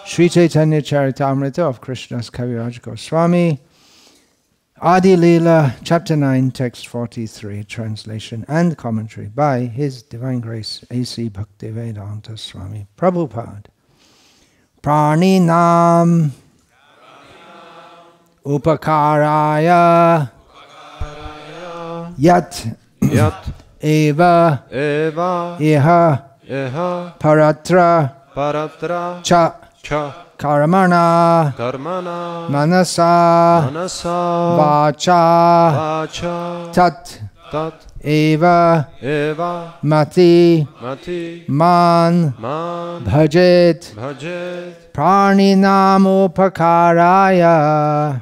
Sri Čaitanja-čaritámrita of Krishna's Kaviraj Goswami, Ádi-lílá, Chapter 9, Text 43, Translation and Commentary by His Divine Grace A.C. Bhakti Vedanta Swami Prabhupada. Praninam upakaraya yat eva iha paratra cha karmana manasa vacha tat eva mati man bhajet praninamupakaraya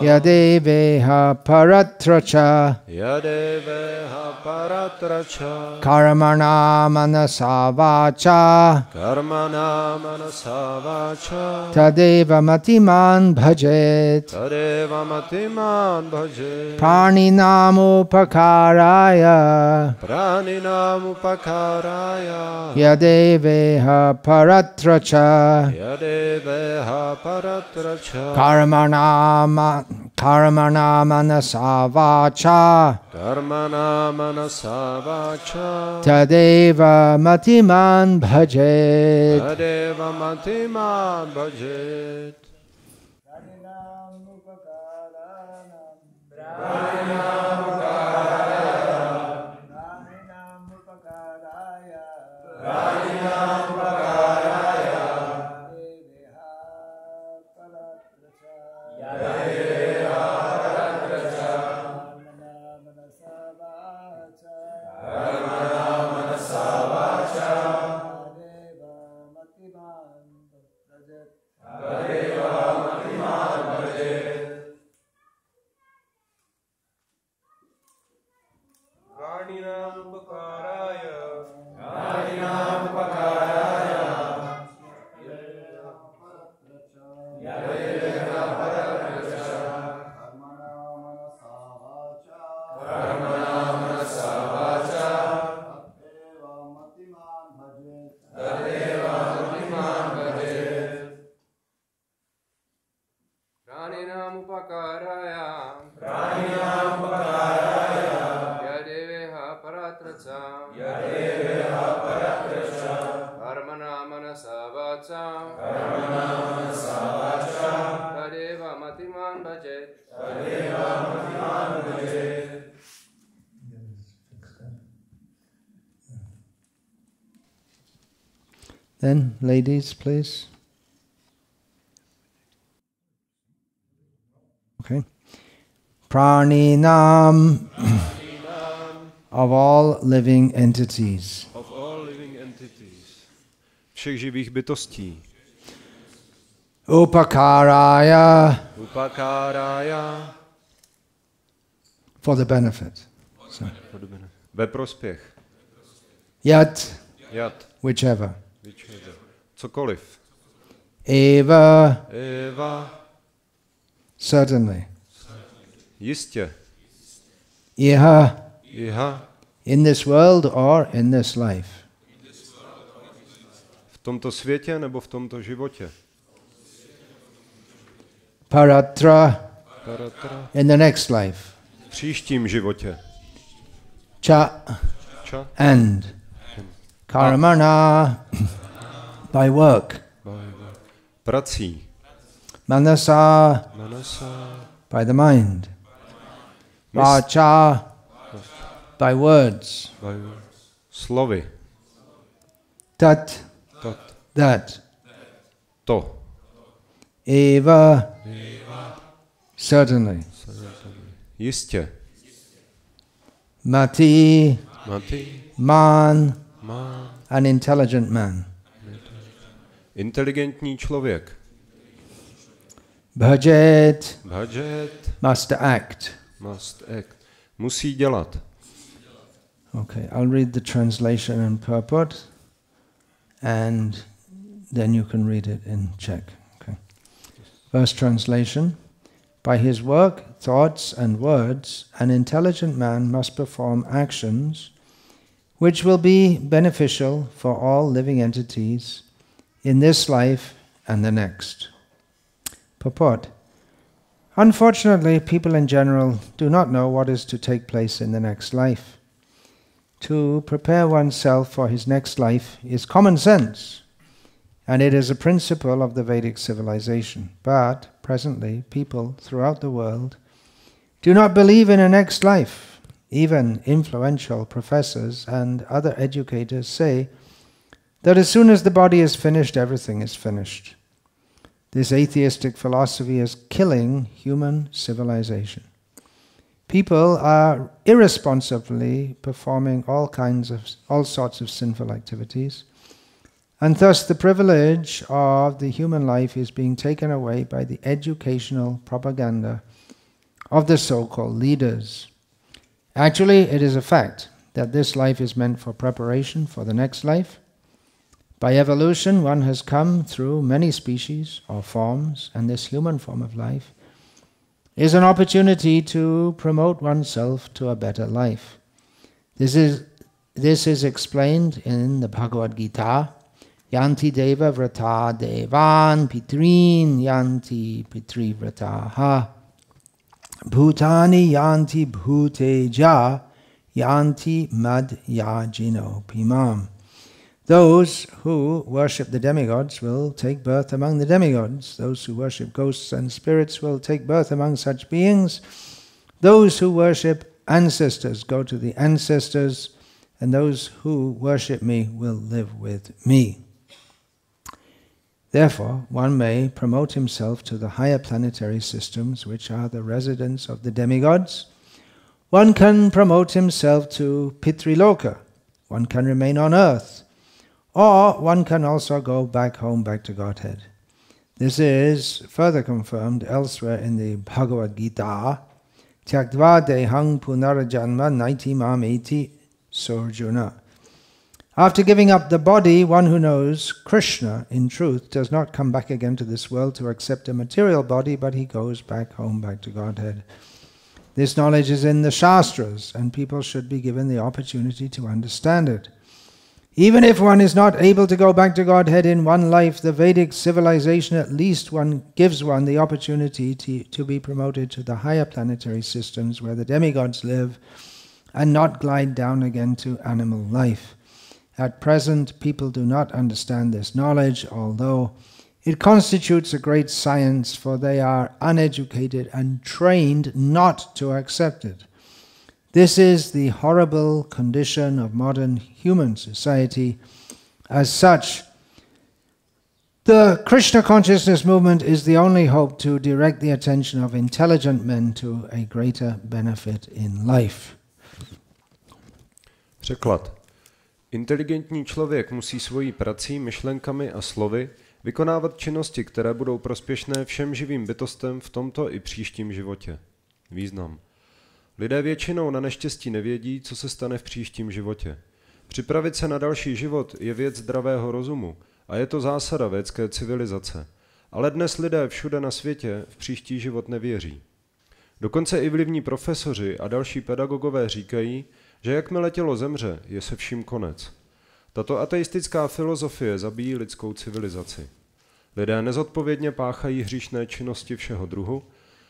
yadeveha paratracha karmana manasa vacha tadeva matiman bhajet praninamupakaraya yadeveha paratracha karmana manasa vacha tadeva matiman bhajet. Then, ladies, please. Okay. Praninam of all living entities. Of all living entities. Všech živých bytostí. Upakaraya. Upakaraya. For the benefit. So. Ve prospěch. Yat. Whichever. Cokoliv. Eva. Certainly. Jistě. Iha. In this world or in this life. V tomto světě nebo v tomto životě. Paratra. In the next life. V příštím životě. Cha. And. Karmana. By work. Prací. Manasa. By the mind. Vacha. By words. Slovy. Tat. That. To. Eva. Certainly. Jistě. Mati. Man. An intelligent man. Inteligentní člověk. Bhajet. Must act. Musí dělat. Okay, I'll read the translation and purport, and then you can read it in Czech. Okay. First translation. By his work, thoughts and words, an intelligent man must perform actions which will be beneficial for all living entities in this life and the next. Purport. Unfortunately, people in general do not know what is to take place in the next life. To prepare oneself for his next life is common sense, and it is a principle of the Vedic civilization. But presently, people throughout the world do not believe in a next life. Even influential professors and other educators say that as soon as the body is finished, everything is finished. This atheistic philosophy is killing human civilization. People are irresponsibly performing all sorts of sinful activities, and thus the privilege of the human life is being taken away by the educational propaganda of the so-called leaders. Actually, it is a fact that this life is meant for preparation for the next life. By evolution, one has come through many species or forms, and this human form of life is an opportunity to promote oneself to a better life. This is explained in the Bhagavad Gita. Yanti deva vrata devan pitrin yanti pitri vrataha bhutani yanti bhuteja yanti mad yajino pimam. Those who worship the demigods will take birth among the demigods. Those who worship ghosts and spirits will take birth among such beings. Those who worship ancestors go to the ancestors, and those who worship me will live with me. Therefore, one may promote himself to the higher planetary systems, which are the residence of the demigods. One can promote himself to Pitriloka. One can remain on earth. Or one can also go back home, back to Godhead. This is further confirmed elsewhere in the Bhagavad Gita. Tyaktva dehang punarajanma naiti mam eti sorjuna. After giving up the body, one who knows Krishna in truth does not come back again to this world to accept a material body, but he goes back home, back to Godhead. This knowledge is in the Shastras, and people should be given the opportunity to understand it. Even if one is not able to go back to Godhead in one life, the Vedic civilization at least gives one the opportunity to be promoted to the higher planetary systems where the demigods live and not glide down again to animal life. At present, people do not understand this knowledge, although it constitutes a great science, for they are uneducated and trained not to accept it. This is the horrible condition of modern human society. As such, the Krishna consciousness movement is the only hope to direct the attention of intelligent men to a greater benefit in life. Překlad. Inteligentní člověk musí svojí prací, myšlenkami a slovy vykonávat činnosti, které budou prospěšné všem živým bytostem v tomto i příštím životě. Význam. Lidé většinou na neštěstí nevědí, co se stane v příštím životě. Připravit se na další život je věc zdravého rozumu a je to zásada védské civilizace. Ale dnes lidé všude na světě v příští život nevěří. Dokonce i vlivní profesoři a další pedagogové říkají, že jakmile tělo zemře, je se vším konec. Tato ateistická filozofie zabíjí lidskou civilizaci. Lidé nezodpovědně páchají hříšné činnosti všeho druhu,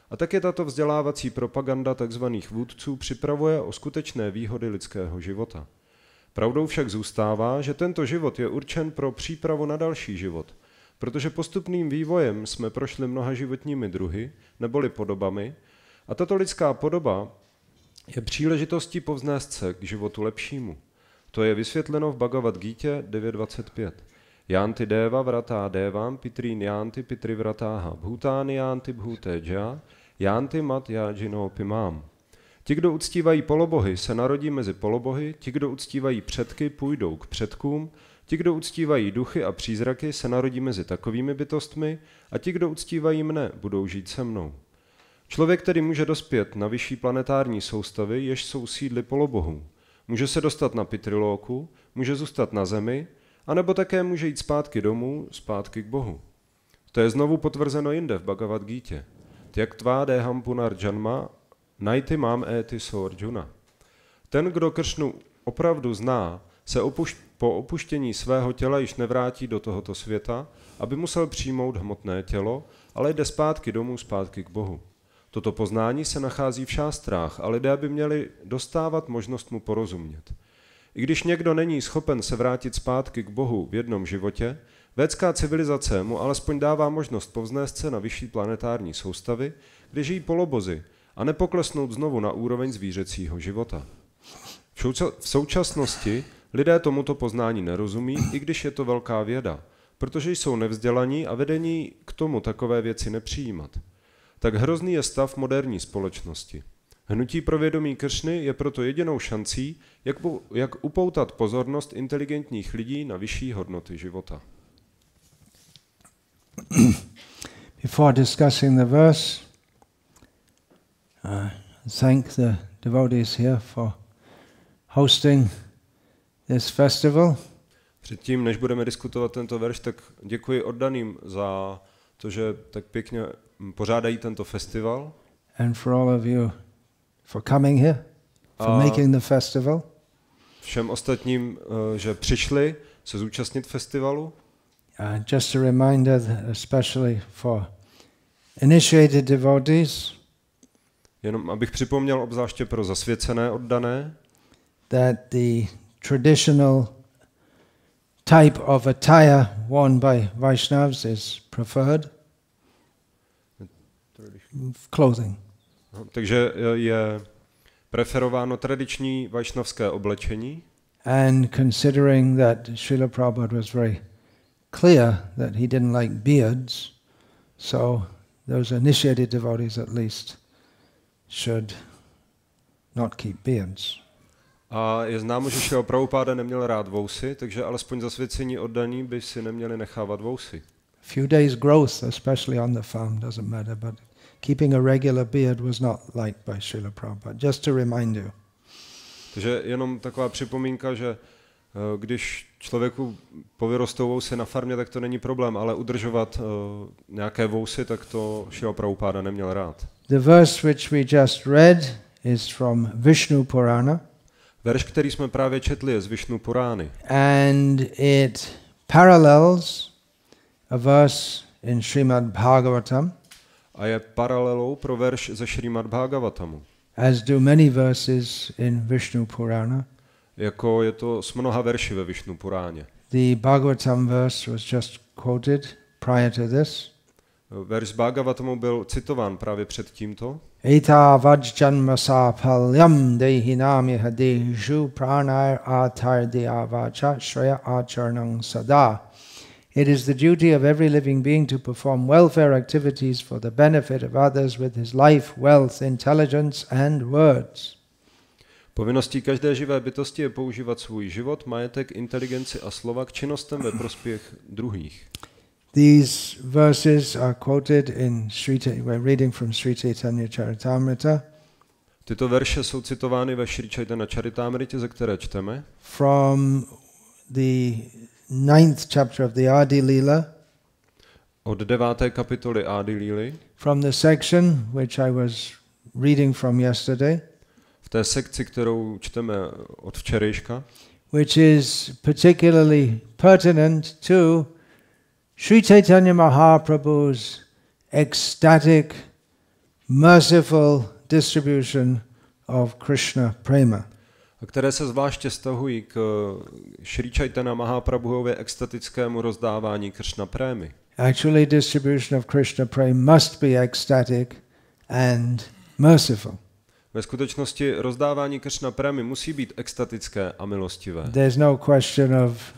a tak je tato vzdělávací propaganda tzv. Vůdců připravuje o skutečné výhody lidského života. Pravdou však zůstává, že tento život je určen pro přípravu na další život, protože postupným vývojem jsme prošli mnoha životními druhy, neboli podobami, a tato lidská podoba je příležitostí povznést se k životu lepšímu. To je vysvětleno v Bhagavad Gítě 9.25. Yanti deva vrata devam pitrin yanti pitri vrataha bhutani yanti bhuteja yanti mat yajino pimam. Ti, kdo uctívají polobohy, se narodí mezi polobohy, ti, kdo uctívají předky, půjdou k předkům, ti, kdo uctívají duchy a přízraky, se narodí mezi takovými bytostmi a ti, kdo uctívají mne, budou žít se mnou. Člověk tedy může dospět na vyšší planetární soustavy, jež jsou sídly polobohů. Může se dostat na Pitrilóku, může zůstat na zemi, anebo také může jít zpátky domů, zpátky k Bohu. To je znovu potvrzeno jinde v Bhagavad Gítě. Tyaktva deham punar janma naiti mám eti so Arjuna. Ten, kdo Kršnu opravdu zná, se po opuštění svého těla již nevrátí do tohoto světa, aby musel přijmout hmotné tělo, ale jde zpátky domů, zpátky k Bohu. Toto poznání se nachází v šástrách a lidé by měli dostávat možnost mu porozumět. I když někdo není schopen se vrátit zpátky k Bohu v jednom životě, védská civilizace mu alespoň dává možnost povznést se na vyšší planetární soustavy, kde žijí polobozy, a nepoklesnout znovu na úroveň zvířecího života. V současnosti lidé tomuto poznání nerozumí, i když je to velká věda, protože jsou nevzdělaní a vedení k tomu takové věci nepřijímat. Tak hrozný je stav moderní společnosti. Hnutí pro vědomí Kršny je proto jedinou šancí, jak upoutat pozornost inteligentních lidí na vyšší hodnoty života. Before discussing the verse, thank the devotees here for hosting this festival. Předtím, než budeme diskutovat tento verš, tak děkuji oddaným za to, že tak pěkně pořádají tento festival. And for all of you for coming here, for making the festival. Všem ostatním, že přišli se zúčastnit festivalu. Just a reminder, that especially for initiated devotees, jenom abych připomněl obzvláště pro zasvěcené oddané, that the traditional type of attire worn by Vaishnavas is preferred. Clothing. Takže je preferováno tradiční vajšnavské oblečení. And considering that Srila Prabhupada was very clear that he didn't like beards, so those initiated devotees at least should not keep beards. A je známo, že Šrila Prabhupada neměl rád vousy, takže alespoň zasvěcení oddaní by si neměli nechávat vousy. Few days growth, especially on the farm, doesn't matter, but keeping a regular beard was not liked by Srila Prabhupada, just to remind you. Takže jenom taková připomínka, že když člověku povyrostou vousy na farmě, tak to není problém, ale udržovat nějaké vousy, tak to Šrila Prabhupada neměl rád. The verse which we just read is from Vishnu Purana. Verš, který jsme právě četli, je z Vishnu Purány. And it parallels a verse in Srimad Bhagavatam. A je paralelou pro verš ze Srimad Bhagavatamu. As do many verses in Vishnu Purana. Jako je to s mnoha verši ve Vishnu Puráně. The Bhagavatam verse was just quoted prior to this. Verš z Bhagavatamu byl citován právě před tímto. Eta vajjanma sapalyam dehinam yahadeju pranayar atardya vacha shraya acharnang sada. It is the duty of every living being to perform welfare activities for the benefit of others with his life, wealth, intelligence and words. Povinností každé živé bytosti je používat svůj život, majetek, inteligenci a slova k činnostem ve prospěch druhých. These verses are quoted in we're reading from Čaitanja-čaritámrita. Tyto verše jsou citovány ve Čaitanja-čaritámritě, ze které čteme. From the 9th chapter of the Ádi-lílá. Od 9. kapitoly Ádi-líly. From the section which I was reading from yesterday. V té sekci, kterou čteme od včerejška. Which is particularly pertinent to Sri Chaitanya Mahaprabhu's ecstatic, merciful distribution of Krishna prema. A které se zvláště vztahují k Sri Chaitanya Mahaprabhuově extatickému rozdávání Krishna prémy. Actually, distribution of Krishna prema must be ecstatic and merciful. Ve skutečnosti rozdávání Krishna prémy musí být extatické a milostivé. There's no question of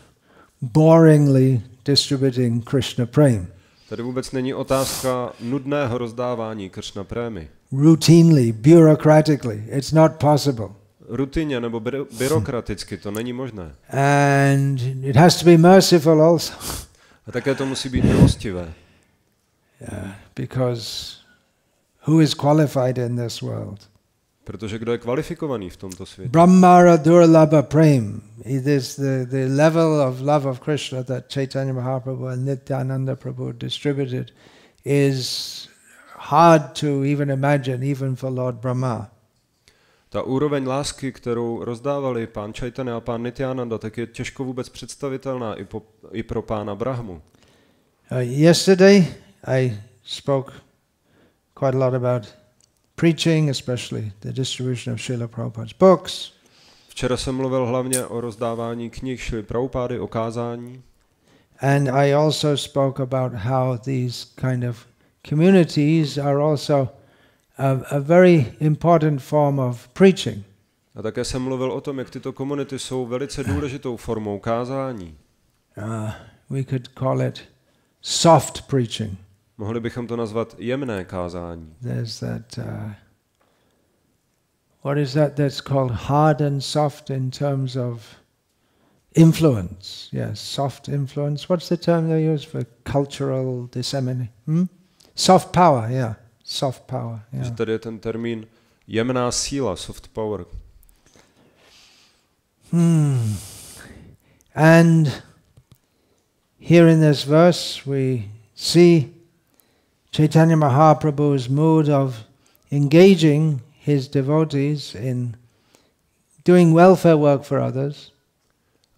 boringly distributing Krishna prema. Tady vůbec není otázka nudného rozdávání Krishna prémy. Routinely, bureaucratically, it's not possible. Rutině nebo byrokraticky to není možné. And it has to be merciful also. A také to musí být milostivé. Because who is qualified in this world? Protože kdo je kvalifikovaný v tomto světě? Brahmara durlabha prem. It is the level of love of Krishna that Chaitanya Mahaprabhu and Nityananda Prabhu distributed is hard to even imagine, even for Lord Brahma. Ta úroveň lásky, kterou rozdávali pán Čaitanya a pán Nityananda, tak je těžko vůbec představitelná i pro pána Brahmu. Yesterday I spoke quite a lot about preaching, especially the distribution of Srila Prabhupada's books. Včera jsem mluvil hlavně o rozdávání knih Šrily Prabhupády, o kázání. And I also spoke about how these kind of communities are also a very important form of preaching. A také jsem mluvil o tom, jak tyto komunity jsou velice důležitou formou kázání. We could call it soft preaching. Mohli bychom to nazvat jemné kázání. There's that, what is that that's called hard and soft in terms of influence? Yes, soft influence. What's the term they use for cultural dissemination? Soft power, yeah. Soft power, yeah. Že tady je ten termín jemná síla, soft power. And here in this verse we see Chaitanya Mahaprabhu's mood of engaging his devotees in doing welfare work for others.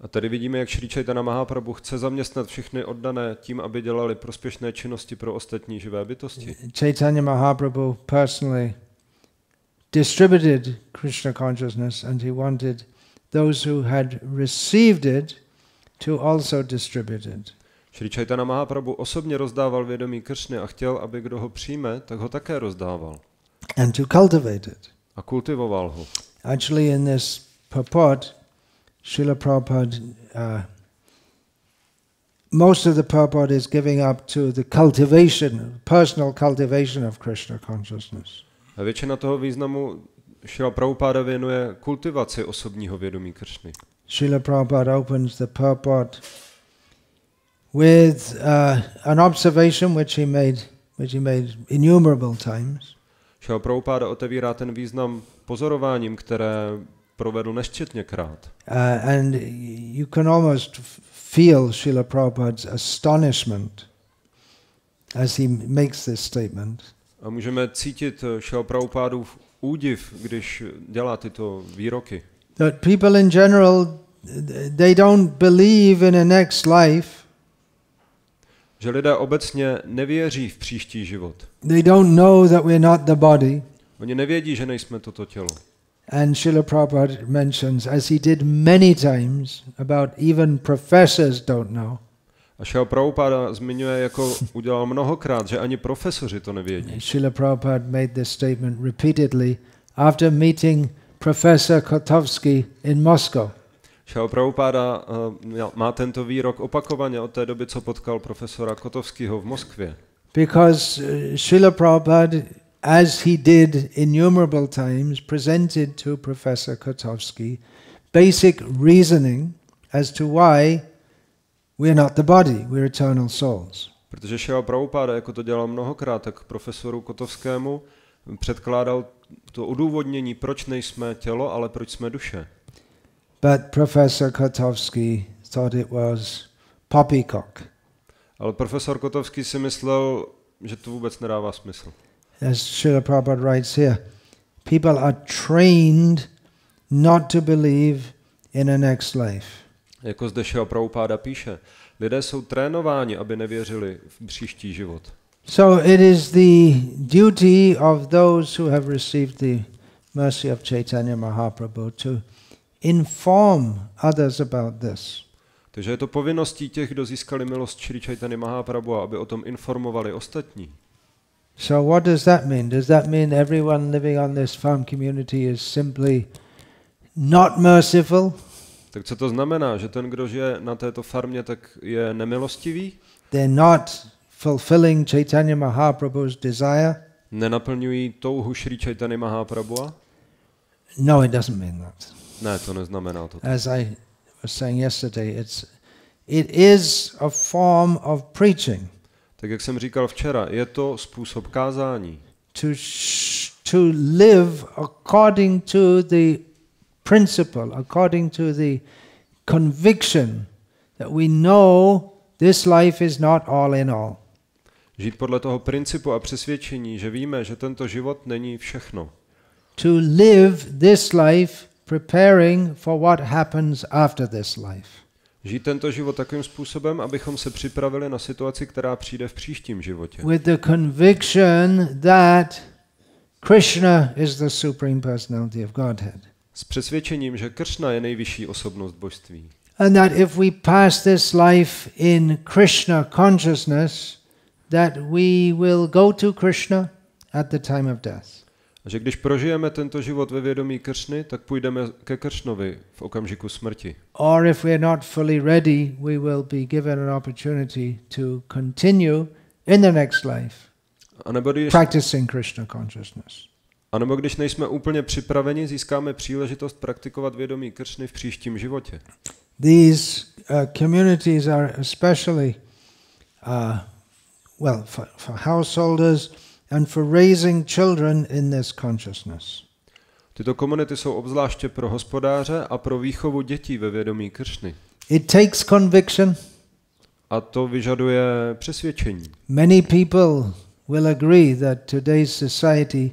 A tady vidíme, jak Šrí Čaitanya Mahaprabhu chce zaměstnat všechny oddané tím, aby dělali prospěšné činnosti pro ostatní živé bytosti. Chaitanya Mahaprabhu personally distributed Krishna consciousness and he wanted those who had received it to also distribute it. Šrí Čaitanya Mahaprabhu osobně rozdával vědomí Kršny a chtěl, aby kdo ho přijme, tak ho také rozdával. And to cultivate it. A kultivoval ho. Actually in this purport, Srila Prabhupada, most of the purport is giving up to the cultivation, personal cultivation of Krishna consciousness. A většina toho významu Srila Prabhupada věnuje kultivaci osobního vědomí Kršny. Srila Prabhupada opens the purport with an observation which he made innumerable times. Srila Prabhupada otevírá ten význam pozorováním, které provedl nesčetněkrát. And you can almost feel Srila Prabhupada's astonishment as he makes this statement. A můžeme cítit Srila Prabhupádův údiv, když dělá tyto výroky. That people in general, they don't believe in a next life. Že lidé obecně nevěří v příští život. They don't know that we're not the body. Oni nevědí, že nejsme toto tělo. And Srila Prabhupada mentions, as he did many times, about even professors don't know. A Srila Prabhupada zmiňuje, jako udělal mnohokrát, že ani profesoři to nevědí. Srila Prabhupada made this statement repeatedly after meeting Professor Kotovsky in Moscow. Srila Prabhupada má tento výrok opakovaně od té doby, co potkal profesora Kotovského v Moskvě. Because Srila Prabhupada, as he did innumerable times, presented to Professor Kotovsky basic reasoning as to why we're not the body, we're eternal souls. Protože Srila Prabhupada, jako to dělal mnohokrát, tak profesoru Kotovskému předkládal to odůvodnění, proč nejsme tělo, ale proč jsme duše. But Professor Kotovsky thought it was poppycock. Ale profesor Kotovský si myslel, že to vůbec nedává smysl. As Srila Prabhupada writes here, people are trained not to believe in a next life. Jako zde Srila Prabhupada píše, lidé jsou trénováni, aby nevěřili v příští život. So it is the duty of those who have received the mercy of Chaitanya Mahaprabhu to inform others about this. Takže je to povinností těch, kdo získali milost Šrí Čaitanya Mahaprabhu, aby o tom informovali ostatní. So what does that mean? Does that mean everyone living on this farm community is simply not merciful? Tak co to znamená, že ten, kdo žije na této farmě, tak je nemilostivý? They're not fulfilling Chaitanya Mahaprabhu's desire? Nenaplňují touhu Šrí Čaitanya Mahaprabhu? No, it doesn't mean that. Ne, to neznamená to. As I was saying yesterday, it is a form of preaching. Tak jak jsem říkal včera, je to způsob kázání. To live according to the principle, according to the conviction that we know this life is not all in all. Žít podle toho principu a přesvědčení, že víme, že tento život není všechno. to live this life preparing for what happens after this life. Žít tento život takovým způsobem, abychom se připravili na situaci, která přijde v příštím životě. With the conviction that Krishna is the supreme personality of Godhead. S přesvědčením, že Kršna je nejvyšší osobnost božství. And that if we pass this life in Krishna consciousness, that we will go to Krishna at the time of death. A že když prožijeme tento život ve vědomí Kršny, tak půjdeme ke Kršnovi v okamžiku smrti. Or if we are not fully ready, we will be given an opportunity to continue in the next life, practicing Krishna consciousness. A nebo když nejsme úplně připraveni, získáme příležitost praktikovat vědomí Kršny v příštím životě. These communities are especially for householders and for raising children in this consciousness. Tyto komunity jsou obzvláště pro hospodáře a pro výchovu dětí ve vědomí Kršny. It takes conviction. A to vyžaduje přesvědčení. Many people will agree that today's society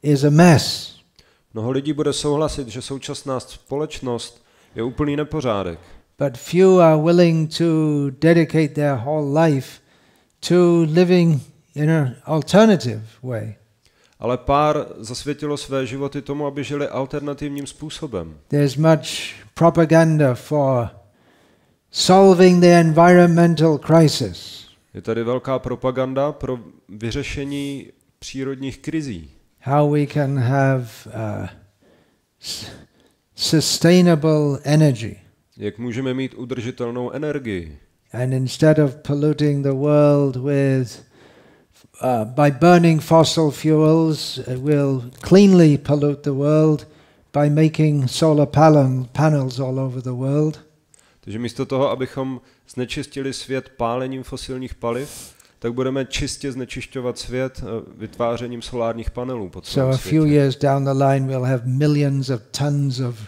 is a mess. Mnoho lidí bude souhlasit, že současná společnost je úplný nepořádek. But few are willing to dedicate their whole life to living in an alternative way. Ale pár zasvětilo své životy tomu, aby žili alternativním způsobem. There's much propaganda for solving the environmental crisis. Je tady velká propaganda pro vyřešení přírodních krizí. How we can have sustainable energy. Jak můžeme mít udržitelnou energii. And instead of polluting the world with by burning fossil fuels, we'll cleanly pollute the world by making solar panels all over the world. Takže místo toho, abychom znečistili svět pálením fosilních paliv, tak budeme čistě znečišťovat svět vytvářením solárních panelů po celém světě. So a few years down the line we'll have millions of tons of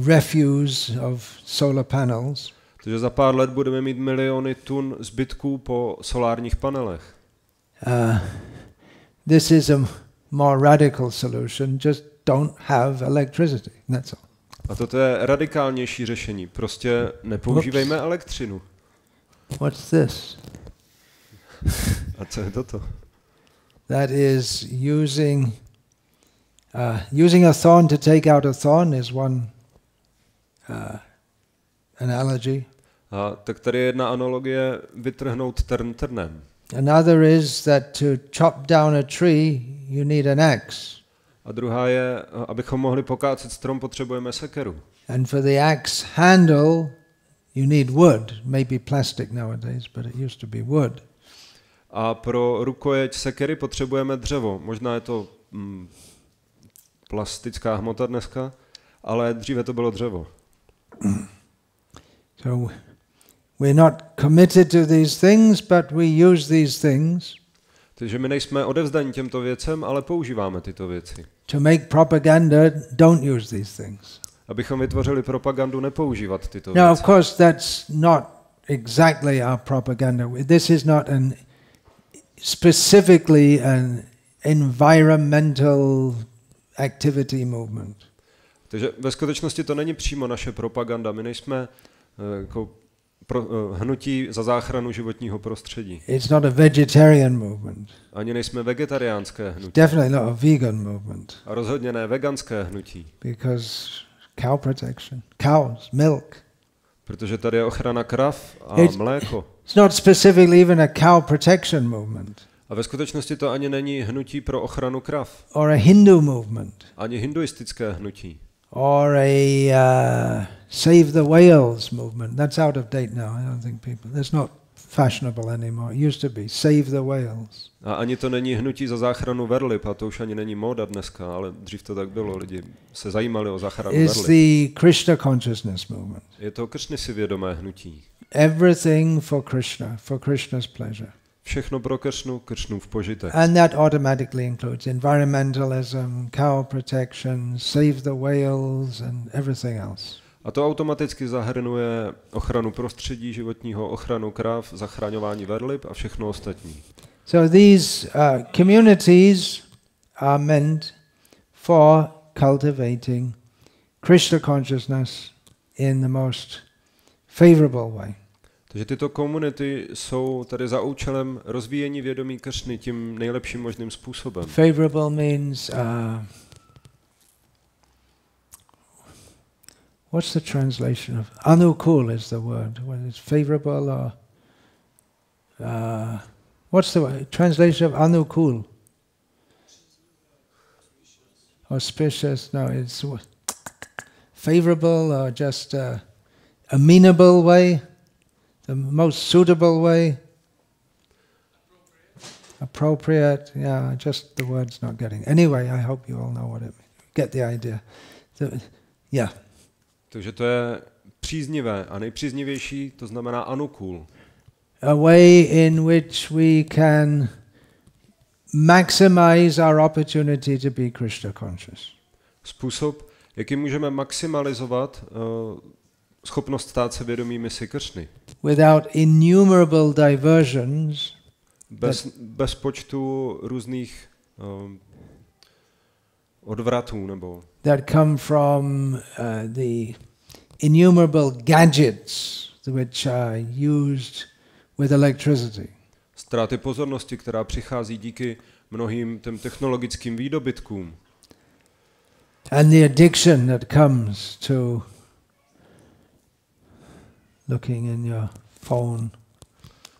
refuse of solar panels. Takže za pár let budeme mít miliony tun zbytků po solárních panelech. This is a more radical solution. Just don't have electricity. That's all. A toto je radikálnější řešení. Prostě nepoužívejme elektřinu. What's this? A co je toto? That is using a thorn to take out a thorn is one analogy. A tak tady je jedna analogie vytrhnout trn trnem. Another is that to chop down a tree you need an axe. A druhá je, abychom mohli pokácet strom, potřebujeme sekeru. And for the axe handle you need wood, maybe plastic nowadays, but it used to be wood. A pro rukojeť sekery potřebujeme dřevo. Možná je to plastická hmota dneska, ale dříve to bylo dřevo. So we're not committed to these things, but we use these things. Takže my nejsme odevzdaní těmto věcem, ale používáme tyto věci. To make propaganda, don't use these things. Abychom vytvořili propagandu, nepoužívat tyto věci. Now, of course, that's not exactly our propaganda. This is not specifically an environmental activity movement. Takže ve skutečnosti to není přímo naše propaganda. My nejsme jako hnutí za záchranu životního prostředí. It's not a vegetarian movement. Ani nejsme vegetariánské hnutí. Definitely not a vegan movement. A rozhodně ne veganské hnutí. Because cow protection, cows, milk. Protože tady je ochrana krav a mléko. It's not specifically even a cow protection movement. A ve skutečnosti to ani není hnutí pro ochranu krav. Or a Hindu movement. Ani hinduistické hnutí. Or a Save the Whales movement. That's out of date now. I don't think people. That's not fashionable anymore. It used to be Save the Whales. A ani to není hnutí za záchranu velryb, a to už ani není móda dneska, ale dřív to tak bylo. Lidi se zajímali o záchranu velryb. It's the Krishna consciousness movement. Je to Kršny si vědomé hnutí. Everything for Krishna, for Krishna's pleasure. Všechno pro Kršnu, Kršnův požitek. And that automatically includes environmentalism, cow protection, save the whales and everything else. A to automaticky zahrnuje ochranu prostředí životního, ochranu krav, zachraňování velryb a všechno ostatní. So these communities are meant for cultivating Krishna consciousness in the most favorable way. Takže tyto komunity jsou tady za účelem rozvíjení vědomí Kršny tím nejlepším možným způsobem. Favorable means what's the translation of anukul is the word. What is favorable or what's the translation of anukul? Auspicious? No, it's favorable or just amenable way, the most suitable way. Appropriate, yeah, just the word's not getting. Anyway, I hope you all know what it means. Get the idea. Yeah. Takže to je příznivé a nejpříznivější, to znamená anukul. A way in which we can maximize our opportunity to be Krishna conscious. Způsob, jakým můžeme maximalizovat schopnost stát se vědomými si Kršny. Without innumerable diversions. Bez počtu různých odvratů nebo that come from the innumerable gadgets which are used with electricity. Ztráty pozornosti, která přichází díky mnohým těm technologickým výdobytkům. And the addiction that comes to looking in your phone.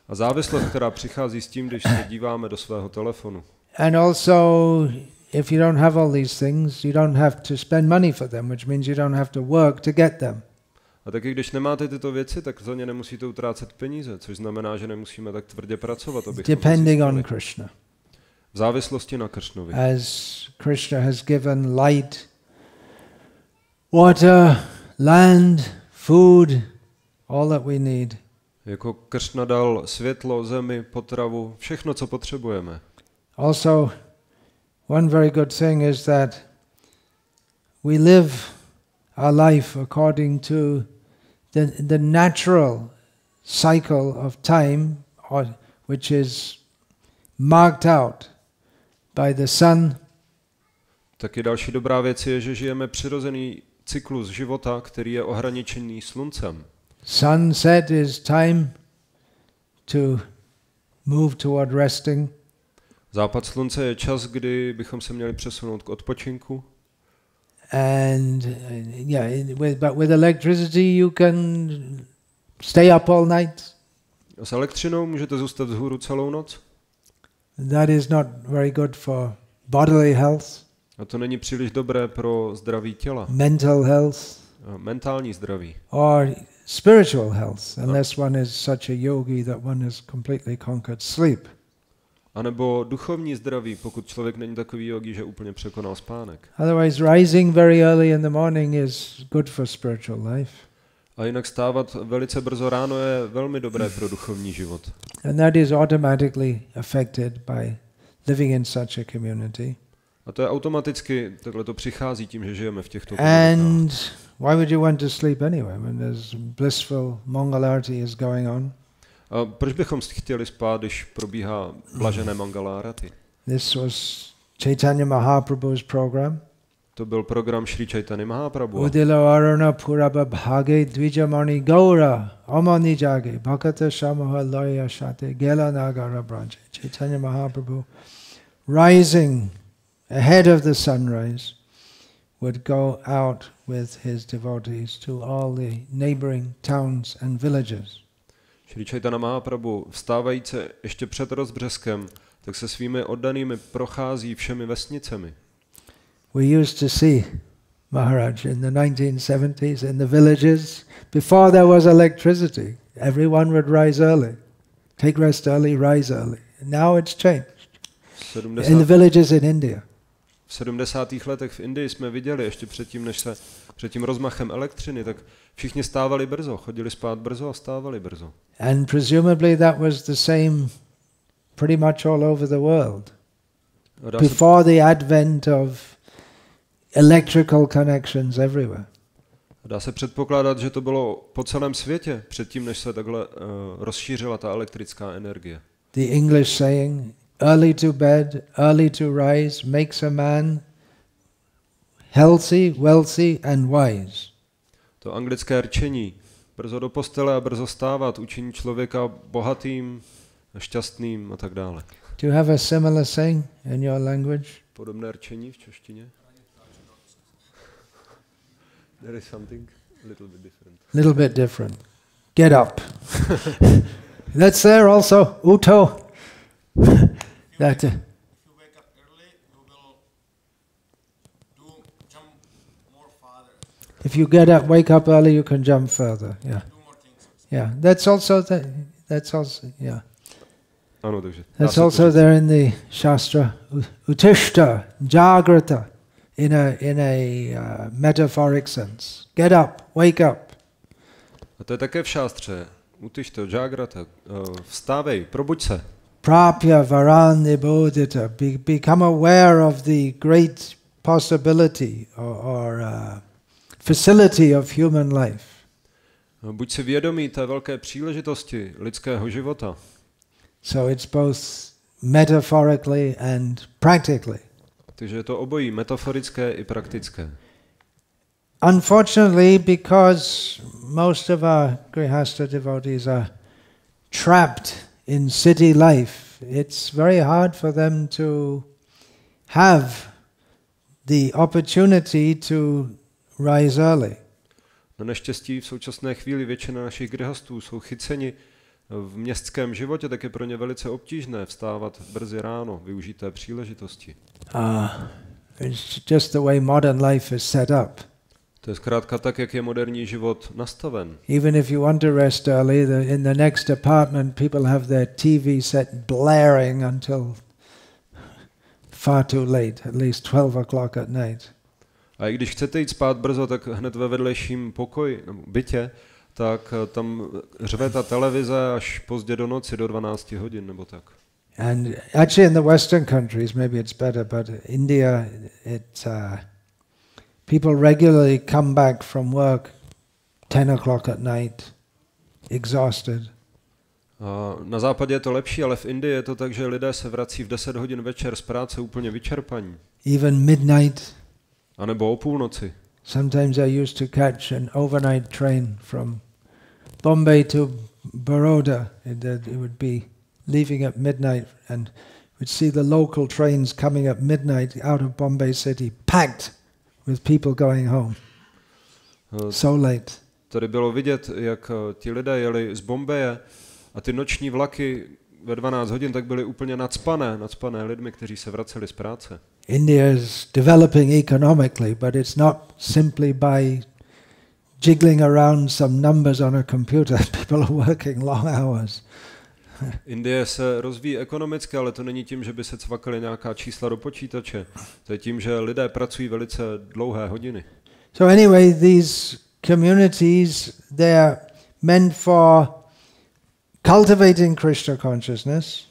A závislost, která přichází s tím, když se díváme do svého telefonu. And also, if you don't have all these things, you don't have to spend money for them, which means you don't have to work to get them. A taky když nemáte tyto věci, tak za ně nemusíte utrácet peníze, což znamená, že nemusíme tak tvrdě pracovat, abychom depending on Krishna. V závislosti na Kršnovi. As Krishna has given light, water, land, food, all that we need. Jako Kršna dal světlo, zemi, potravu, všechno, co potřebujeme. Also, one very good thing is that we live our life according to the natural cycle of time, which is marked out by the sun. Taky další dobrá věc je, že žijeme přirozený cyklus života, který je ohraničený sluncem. Sunset is time to move toward resting. Západ slunce je čas, kdy bychom se měli přesunout k odpočinku. And but with electricity you can stay up all night. A s elektřinou můžete zůstat vzhůru celou noc. That is not very good for bodily health. A to není příliš dobré pro zdraví těla. Mental health. Mentální zdraví. Or spiritual health, unless one is such a yogi that one has completely conquered sleep. A nebo duchovní zdraví, pokud člověk není takový yogi, že úplně překonal spánek. Otherwise, rising very early in the morning is good for spiritual life. A jinak stávat velice brzo ráno je velmi dobré pro duchovní život. And that is automatically affected by living in such a community. A to je automaticky, takhle to přichází tím, že žijeme v těchto And komunitách. why would you want to sleep anyway when there's blissful Mangalarti is going on? A proč bychom chtěli spát, když probíhá blažené Mangalárati? This was Chaitanya Mahaprabhu's program. To byl program Šri Čaitanya Mahaprabhu. Udilo aruna puraba bhage dvijamani gaura amani jage bhakata shamaha laya shate gela nagara branje. Chaitanya Mahaprabhu, rising ahead of the sunrise, would go out with his devotees to all the neighboring towns and villages. Šri Čaitanya Mahaprabhu, vstávající ještě před rozbřeskem, tak se svými oddanými prochází všemi vesnicemi. We used to see Maharaj in the 1970s in the villages. Before there was electricity, everyone would rise early, take rest early, rise early. Now it's changed. In the villages in India. V 70. letech v Indii jsme viděli, ještě předtím, před tím rozmachem elektřiny, tak všichni stávali brzo, chodili spát brzo a stávali brzo. And presumably that was the same pretty much all over the world. Before the advent of electrical connections everywhere. Dá se předpokládat, že to bylo po celém světě, předtím, než se takhle rozšířila ta elektrická energie. The English saying, early to bed, early to rise, makes a man healthy, wealthy and wise. To anglické rčení, brzo do postele a brzo stávat, učiní člověka bohatým, šťastným a tak dále. Do you have a similar saying in your language? Podobné rčení v češtině? There is something a little bit different. Little bit different. Get up. That's there also. Uto. That. If you wake up early, you will jump more farther. If you wake up early, you can jump further. Yeah. Do more things. Yeah. That's also yeah. Ano, takže. That's also there in the Shastra. Utishta, Jagrata, in a metaphoric sense. Get up, wake up. A to je také v šástře. Utishta, Jagrata, vstávej, probuď se. Prapya varan nibodhita. Become aware of the great possibility or facility of human life. Buď si vědomý té velké příležitosti lidského života. So it's both metaphorically and practically. Takže je to obojí, metaforické i praktické. Unfortunately, because most of our Grihastha devotees are trapped in city life, it's very hard for them to have the opportunity to rise early. Na neštěstí v současné chvíli většina našich grihastů jsou chyceni v městském životě, tak je pro ně velice obtížné vstávat brzy ráno, využít té příležitosti. It's just the way modern life is set up. To je zkrátka tak, jak je moderní život nastaven. Even if you want to rest early, in the next apartment people have their TV set blaring until far too late, at least 12 o'clock at night. A i když chcete jít spát brzo, tak hned ve vedlejším pokoji, bytě, tak tam řve ta televize až pozdě do noci, do 12 hodin nebo tak. And actually in the Western countries maybe it's better, but India, it's people regularly come back from work 10 o'clock at night, exhausted. A na západě je to lepší, ale v Indii je to tak, že lidé se vrací v 10 hodin večer z práce úplně vyčerpaní. Even midnight. A nebo o půlnoci. Sometimes I used to catch an overnight train from Bombay to Baroda. It would be leaving at midnight, and we'd see the local trains coming at midnight out of Bombay city, packed with people going home. So late. Tady bylo vidět, jak ti lidé jeli z Bombeje a ty noční vlaky ve 12 hodin tak byly úplně nacpané lidmi, kteří se vraceli z práce. India is developing economically, but it's not simply by jiggling around some numbers on a computer. People are working long hours. Indie se rozvíjí ekonomicky, ale to není tím, že by se cvakali nějaká čísla do počítače. To je tím, že lidé pracují velice dlouhé hodiny. So anyway, these communities, they are meant for cultivating Krishna consciousness.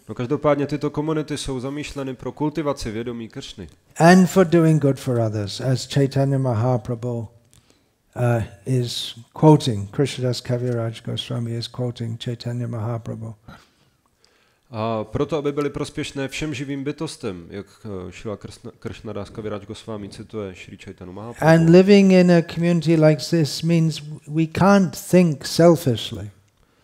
No každopádně tyto komunity jsou zamýšleny pro kultivaci vědomí Kršny. And for doing good for others, as Chaitanya Mahaprabhu is quoting, Krishnadas Kaviraj Goswami is quoting Chaitanya Mahaprabhu. A proto, aby byly prospěšné všem živým bytostem, jak Šrila Krishnadas Kaviraj Goswami cituje Šri Chaitanya Mahaprabhu. And living in a community like this means we can't think selfishly.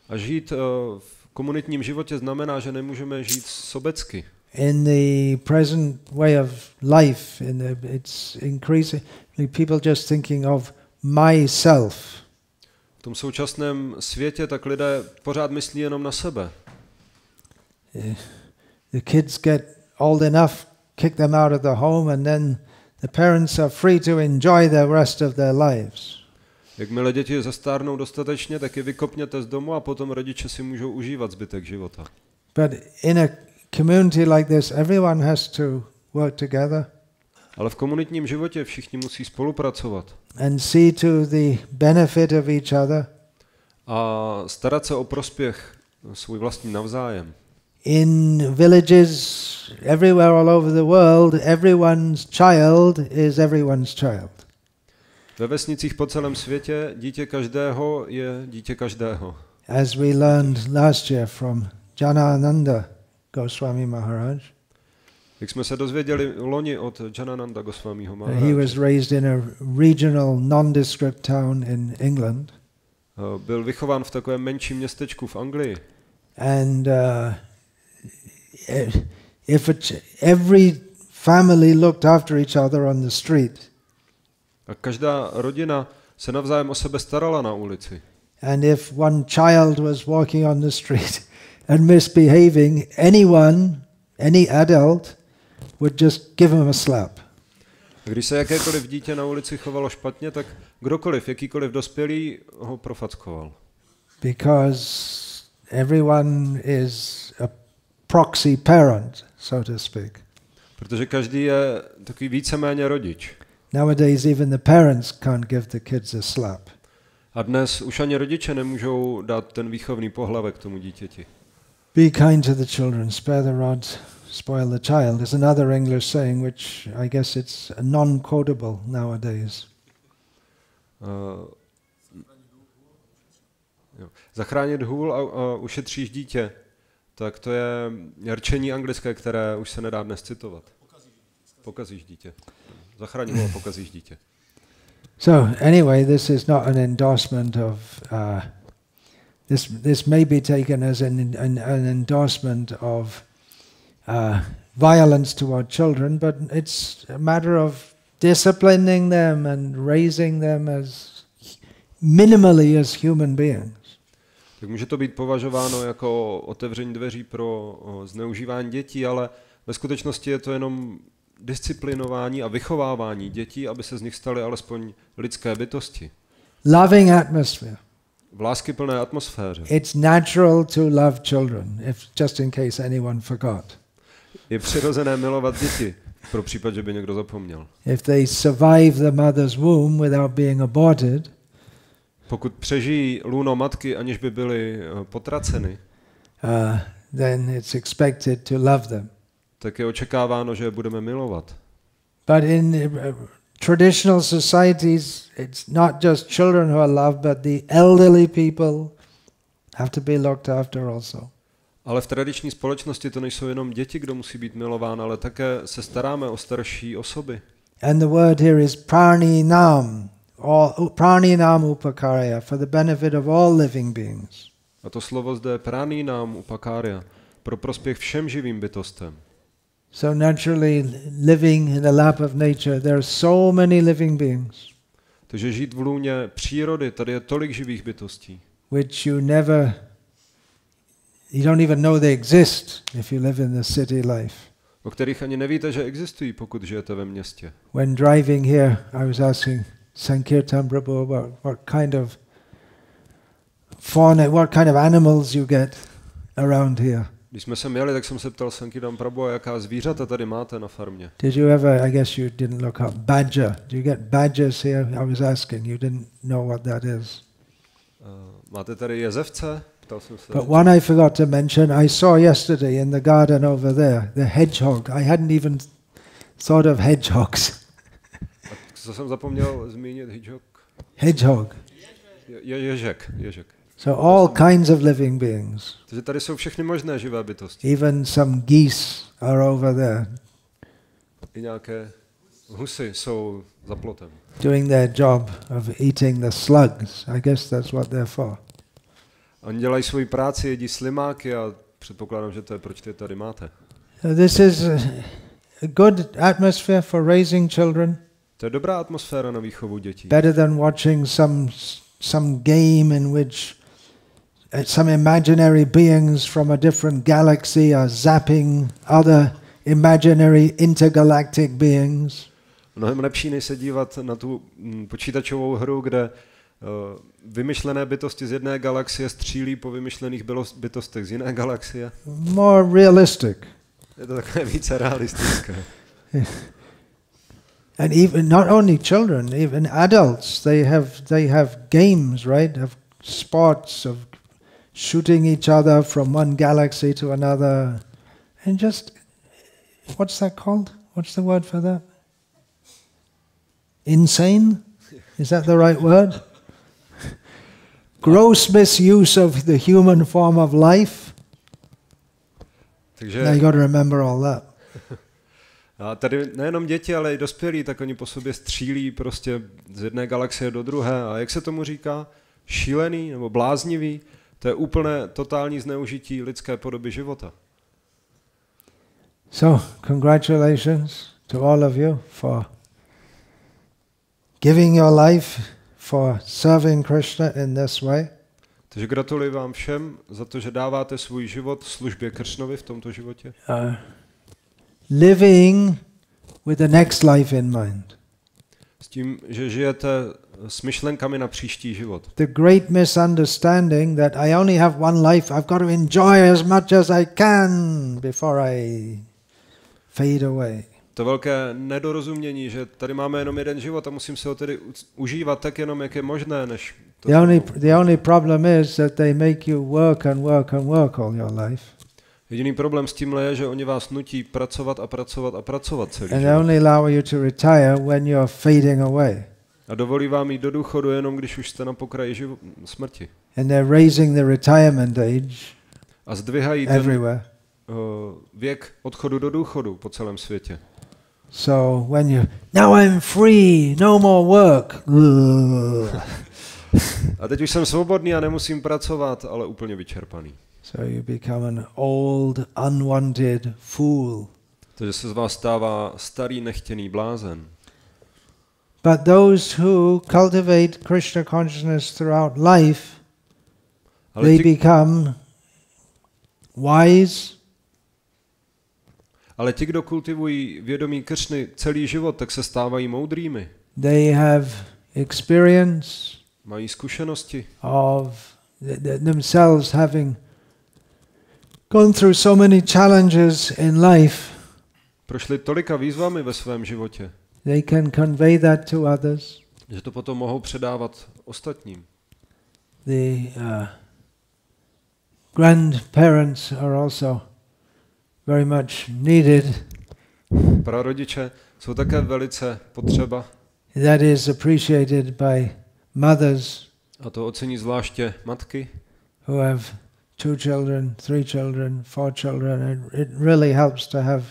A žít v komunitním životě znamená, že nemůžeme žít sobecky. In the present way of life, it's increasingly people just thinking of myself. V tom současném světě tak lidé pořád myslí jenom na sebe. The kids get old enough, kick them out of the home, and then the parents are free to enjoy the rest of their lives. Jakmile děti zestárnou dostatečně, tak je vykopněte z domu a potom rodiče si můžou užívat zbytek života. But in a community like this, everyone has to work together. Ale v komunitním životě všichni musí spolupracovat. And see to the benefit of each other. A starat se o prospěch svůj vlastní navzájem. In villages everywhere all over the world, everyone's child is everyone's child. Ve vesnicích po celém světě dítě každého je dítě každého. As we learned last year from Janananda Goswami Maharaj. Jak jsme se dozvěděli loni od Janananda Goswamiho he Maharáže, was raised in a regional nondescript town in England. Byl vychován v takovém menším městečku v Anglii. And every family looked after each other on the street. A každá rodina se navzájem o sebe starala na ulici. And if one child was walking on the street and misbehaving, any adult would just give him a slap. Když se jakékoliv dítě na ulici chovalo špatně, tak kdokoliv, jakýkoliv dospělý ho profackoval. Because everyone is a proxy parent, so to speak. Protože každý je takový víceméně rodič. Nowadays even the parents can't give the kids a slap. A dnes už ani rodiče nemůžou dát ten výchovný pohlavek tomu dítěti. Be kind to the children, spare the rod, spoil the child is another English saying which I guess it's non-quotable nowadays. Zachránit hůl a ušetříš dítě, tak to je rčení anglické, které už se nedá dnes citovat. Pokazíš dítě. Zachrání hůl a pokazíš dítě. So anyway, this is not an endorsement of this may be taken as an endorsement of violence toward children, but it's a matter of disciplining them and raising them as minimally as human beings. Tak může to být považováno jako otevření dveří pro zneužívání dětí, ale ve skutečnosti je to jenom disciplinování a vychovávání dětí, aby se z nich staly alespoň lidské bytosti. Loving atmosphere. V láskyplné atmosféře. It's natural to love children, just in case anyone forgot. Je přirozené milovat děti, pro případ, že by někdo zapomněl. If they survive the mother's womb without being aborted, pokud přežijí lůno matky, aniž by byly potraceny, then it's expected to love them. Tak je očekáváno, že je budeme milovat. But in traditional societies, it's not just children who are loved, but the elderly people have to be looked after also. Ale v tradiční společnosti to nejsou jenom děti, kdo musí být milován, ale také se staráme o starší osoby. And the word here is praninam, praninam upakarya, for the benefit of all living beings. A to slovo zde je praninam upakarya, pro prospěch všem živým bytostem. So naturally, living in the lap of nature, there are so many living beings. Takže žít v lůně přírody, tady je tolik živých bytostí. Which you don't even know they exist if you live in the city life. O kterých ani nevíte, že existují, pokud žijete ve městě. When driving here, I was asking Sankirtan Prabhu about what kind of fauna, what kind of animals you get around here. Když jsme sem jeli, tak jsem se ptal Sankirtan Prabhu, jaká zvířata tady máte na farmě. Did you ever, I guess you didn't look up, badger. Do you get badgers here? I was asking, you didn't know what that is. Máte tady jezevce? Ptal jsem se. But one I forgot to mention, I saw yesterday in the garden over there, the hedgehog. I hadn't even thought of hedgehogs. Co jsem zapomněl zmínit? Hedgehog. Ježek. So all kinds of living beings. Takže tady jsou všechny možné živé bytosti. Even some geese are over there. I nějaké husy jsou za plotem. Doing their job of eating the slugs. I guess that's what they're for. Oni dělají svoji práci, jedí slimáky a předpokládám, že to je, proč ty tady máte. So this is a good atmosphere for raising children. To je dobrá atmosféra na výchovu dětí. Better than watching some game in which some imaginary beings from a different galaxy are zapping other imaginary intergalactic beings. Mnohem lepší, než se dívat na tu počítačovou hru, kde vymyšlené bytosti z jedné galaxie střílí po vymyšlených bytostech z jiné galaxie. More realistic. Je to takové více realistické. And even not only children, even adults, they have games, right? Have sports of shooting each other from one galaxy to another, and just what's that called? What's the word for that? Insane? Is that the right word? Gross misuse of the human form of life. Takže now you got to remember all that. A tady nejenom děti, ale i dospělí, tak oni po sobě střílí prostě z jedné galaxie do druhé. A jak se tomu říká? Šílený nebo bláznivý? To je úplné totální zneužití lidské podoby života. So, congratulations to all of you for giving your life for serving Krishna in this way. Takže gratuluji vám všem za to, že dáváte svůj život službě Kršnovi v tomto životě. Living with the next life in mind. S tím, že žijete s myšlenkami na příští život. The great misunderstanding that I only have one life, I've got to enjoy as much as I can before I fade away. To velké nedorozumění, že tady máme jenom jeden život a musím se ho tedy užívat tak jenom, jak je možné, než to. The only problem is that they make you work and work and work all your life. Jediný problém s tímhle je, že oni vás nutí pracovat a pracovat a pracovat celý and život. only allow you to retire when you're fading away. A dovolí vám jít do důchodu jenom, když už jste na pokraji smrti. And they're raising the retirement age a zdvihají everywhere. Věk odchodu do důchodu po celém světě. So when you now I'm free, no more work. A teď už jsem svobodný a nemusím pracovat, ale úplně vyčerpaný. So you become an old, unwanted fool. Takže se z vás stává starý nechtěný blázen. But those who cultivate Krishna consciousness throughout life, they become wise. Ale ti, kdo kultivují vědomí Kršny celý život, tak se stávají moudrými. They have experience. Mají zkušenosti. Of themselves having gone through so many challenges in life. Prošli tolika výzvami ve svém životě. They can convey that to others. Že to potom mohou předávat ostatním. The grandparents are also very much needed. Prarodiče jsou také velice potřeba. That is appreciated by mothers. A to ocení zvláště matky. Who have 2 children, 3 children, 4 children. It really helps to have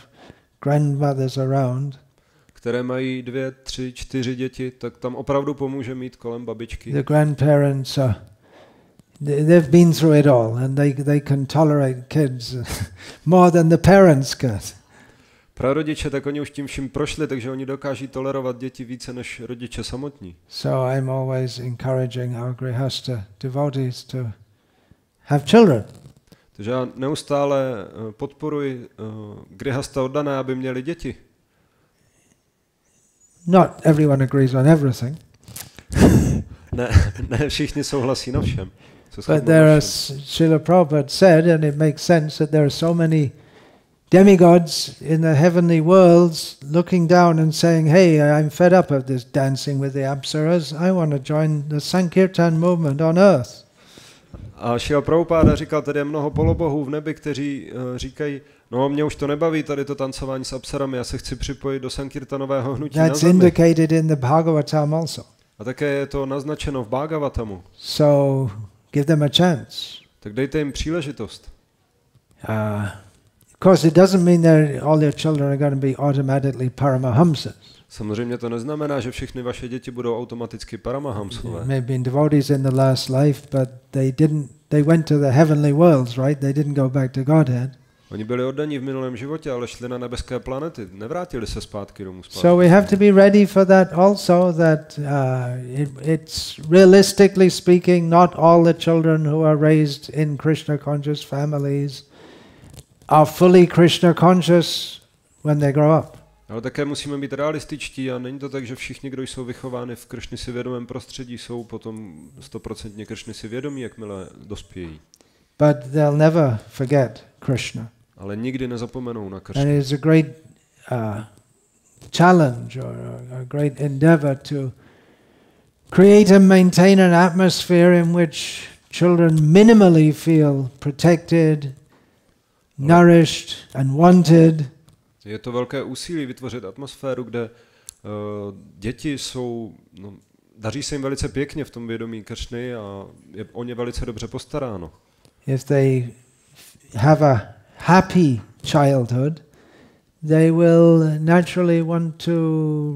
grandmothers around. Které mají 2, 3, 4 děti, tak tam opravdu pomůže mít kolem babičky. The grandparents they've been through it all and they can tolerate kids more than the parents can. Prarodiče, tak oni už tím vším prošli, takže oni dokáží tolerovat děti více než rodiče samotní. So I'm always encouraging our grihasta devotees to have children. Takže já neustále podporuji grihasta oddané, aby měli děti. Not everyone agrees on everything. ne všichni souhlasí na všem. But there are, Srila Prabhupada said, and it makes sense, that there are so many demigods in the heavenly worlds looking down and saying, hey, I'm fed up of this dancing with the apsaras. I want to join the Sankirtan movement on earth. A Srila Prabhupada říkal, tady je mnoho polobohů v nebi, kteří říkají, no mě už to nebaví, tady to tancování s apsarami, já se chci připojit do Sankirtanového hnutí na That's zemi. indicated in the Bhagavatam also. A také je to naznačeno v Bhagavatamu. So give them a chance. Tak dejte jim příležitost. Of course, it doesn't mean that all your children are going to be automatically Paramahamsas. Samozřejmě to neznamená, že všechny vaše děti budou automaticky Paramahamsové. They've been devotees in the last life, but they went to the heavenly worlds, right? They didn't go back to Godhead. Oni byli oddaní v minulém životě, ale šli na nebeské planety, nevrátili se zpátky domů. So we have to be ready for that also, that it's realistically speaking, not all the children who are raised in Krishna conscious families are fully Krishna conscious when they grow up. Ale také musíme být realističtí a není to tak, že všichni, kdo jsou vychováni v Kršny si vědomém prostředí, jsou potom 100% Kršny si vědomí, jakmile dospějí. But they'll never forget Krishna. Ale nikdy nezapomenou na Kršnu. And it's a great challenge or a great endeavor to create and maintain an atmosphere in which children minimally feel protected, nourished and wanted. Je to velké úsilí vytvořit atmosféru, kde děti jsou, daří se jim velice pěkně v tom vědomí Kršny a je o ně velice dobře postaráno. If they have a happy childhood, they will naturally want to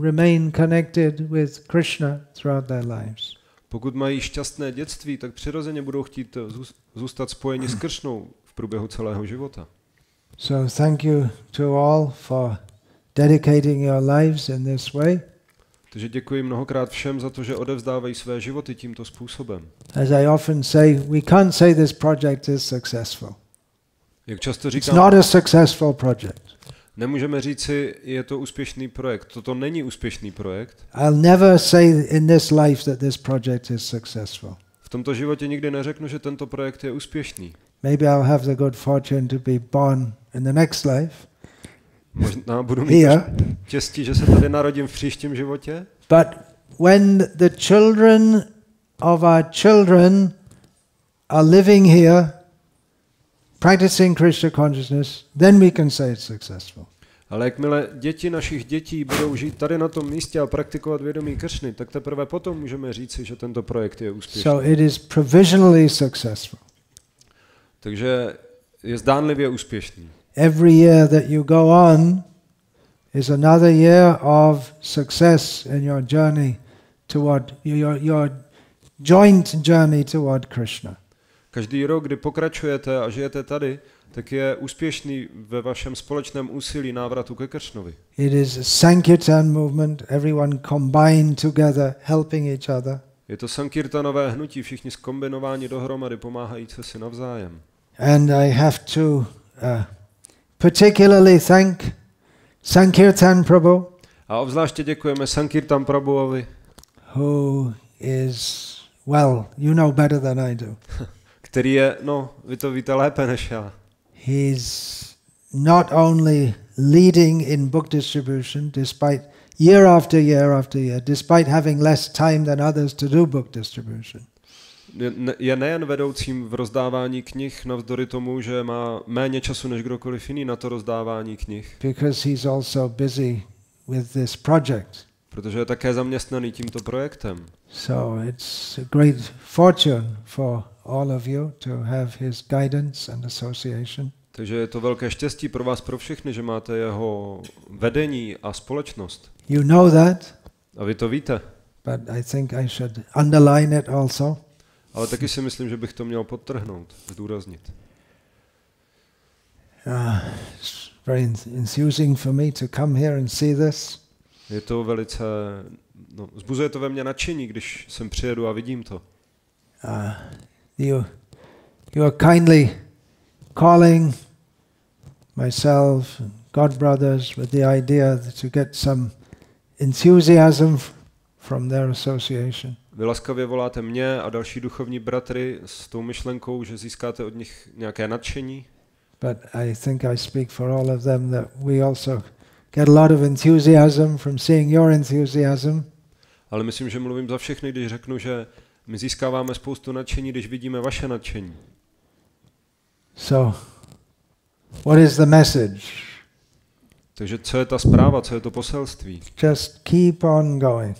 remain connected with Krishna throughout their lives. Pokud mají šťastné dětství, tak přirozeně budou chtít zůstat spojeni s Kršnou v průběhu celého života. So thank you to all for dedicating your lives in this way. Takže děkuji mnohokrát všem za to, že odevzdávají své životy tímto způsobem. As I often say, we can't say this project is successful. Jak často It's říkám, not a successful project. nemůžeme říci, je to úspěšný projekt. Toto není úspěšný projekt. I'll never say in this life that this project is successful. V tomto životě nikdy neřeknu, že tento projekt je úspěšný. Maybe I'll have the good fortune to be born in the next life. Možná budu mít štěstí, že se tady narodím v příštím životě. But when the children of our children are living here, practicing Krishna consciousness, then we can say it's successful. Ale jakmile děti našich dětí budou žít tady na tom místě a praktikovat vědomí Kršny, tak teprve potom můžeme říci, že tento projekt je úspěšný. So it is provisionally successful. Takže je zdánlivě úspěšný. Every year that you go on is another year of success in your journey toward your joint journey toward Krishna. Každý rok, kdy pokračujete a žijete tady, tak je úspěšný ve vašem společném úsilí návratu ke Kršnovi. It is a Sankirtan movement, everyone combined together, helping each other. Je to sankirtanové hnutí, všichni zkombinováni dohromady, pomáhající si navzájem. And I have to particularly thank Sankirtan Prabhu, A obzvláště děkujeme Sankirtan Prabhuovi, who is, well, you know better than I do. který je, no, vy to víte lépe než já. He's not only leading in book distribution, despite year after year after year, despite having less time than others to do book distribution. Je nejen vedoucím v rozdávání knih, navzdory tomu, že má méně času než kdokoliv jiný na to rozdávání knih. Because he's also busy with this project. Protože je také zaměstnaný tímto projektem. So it's a great fortune for all of you to have his guidance and association. Takže je to velké štěstí pro vás, pro všechny, že máte jeho vedení a společnost. You know that, A vy to víte. but I think I should underline it also. Ale taky si myslím, že bych to měl podtrhnout, zdůraznit. It's very enthusing for me to come here and see this. Je to velice, vzbuzuje to ve mně nadšení, když sem přijedu a vidím to. You are kindly calling myself and God brothers with the idea to get some enthusiasm from their association. Vy laskavě voláte mě a další duchovní bratry s tou myšlenkou, že získáte od nich nějaké nadšení. But I think I speak for all of them that we also get a lot of enthusiasm from seeing your enthusiasm. Ale myslím, že mluvím za všechny, když řeknu, že my získáváme spoustu nadšení, když vidíme vaše nadšení. So, what is the message? Takže co je ta zpráva, co je to poselství? Just keep on going.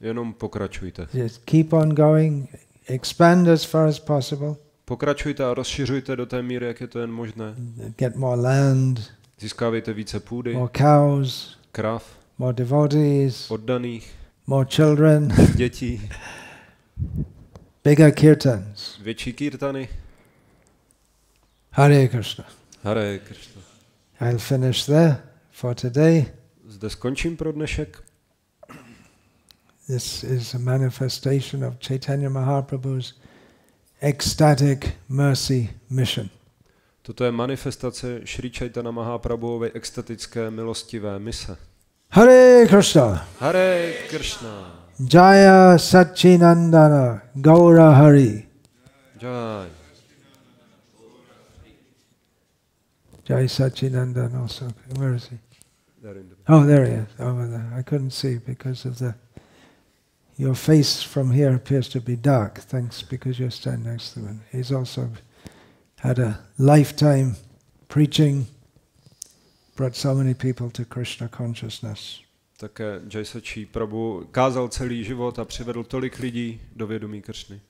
Jenom pokračujte. Just keep on going. Expand as far as possible. Pokračujte a rozšiřujte do té míry, jak je to jen možné. Get more land. Získávejte více půdy, More cows. krav, More devotees. oddaných, More children. dětí, Bigger kirtans. větší kírtany. Hare Krishna. Hare Krishna. I'll finish there for today. Zde skončím pro dnešek. This is a manifestation of Chaitanya Mahaprabhu's ecstatic mercy mission. Toto je manifestace Šrí Čaitanya Mahaprabhuovy extatické milostivé mise. Hare Krishna. Hare Krishna. Jaya Satchinandana Gaura Hari. Jai. Jai Satchinandana also. Where is he? There in the- Oh, there he is. Over there. I couldn't see because of the... Your face from here appears to be dark. Thanks, because you're standing next to him. He's also had a lifetime preaching, brought so many people to Krishna consciousness. Také Jai Sachi Prabhu kázal celý život a přivedl tolik lidí do vědomí Kršny.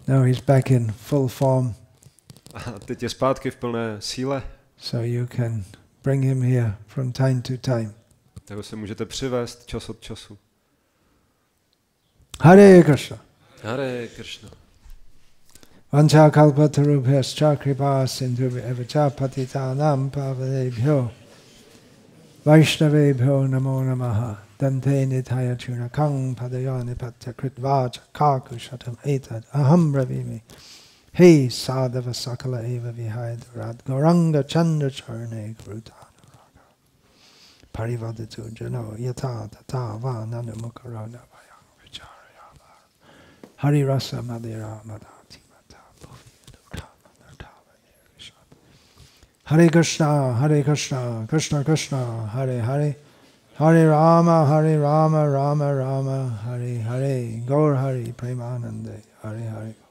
Now he's back in full form, A teď je zpátky v plné síle, so you can bring him here from time to time. Tak ho si můžete přivést čas od času. Hare Krishna. Hare Krishna. Vancha kalpatarubhyascha kripa sindhubhya patitanam pavanebhyo Vaishnavebhyo namo namaha dante nithaya chunakang padayani patyakritvacha kakushatam etad aham bravimi Hey sadhava sakala eva vihaya durat gauranga chandra charne grutanuraga parivadatu jano yata tata va nanumukarana vayang vicharayama Hari rasa madhira madati mata Hare Krishna, Krishna Krishna, Hare Hare, Hare Rama, Rama Rama, Hare Hare, Gaur Hari, Premanande, Hare Hare.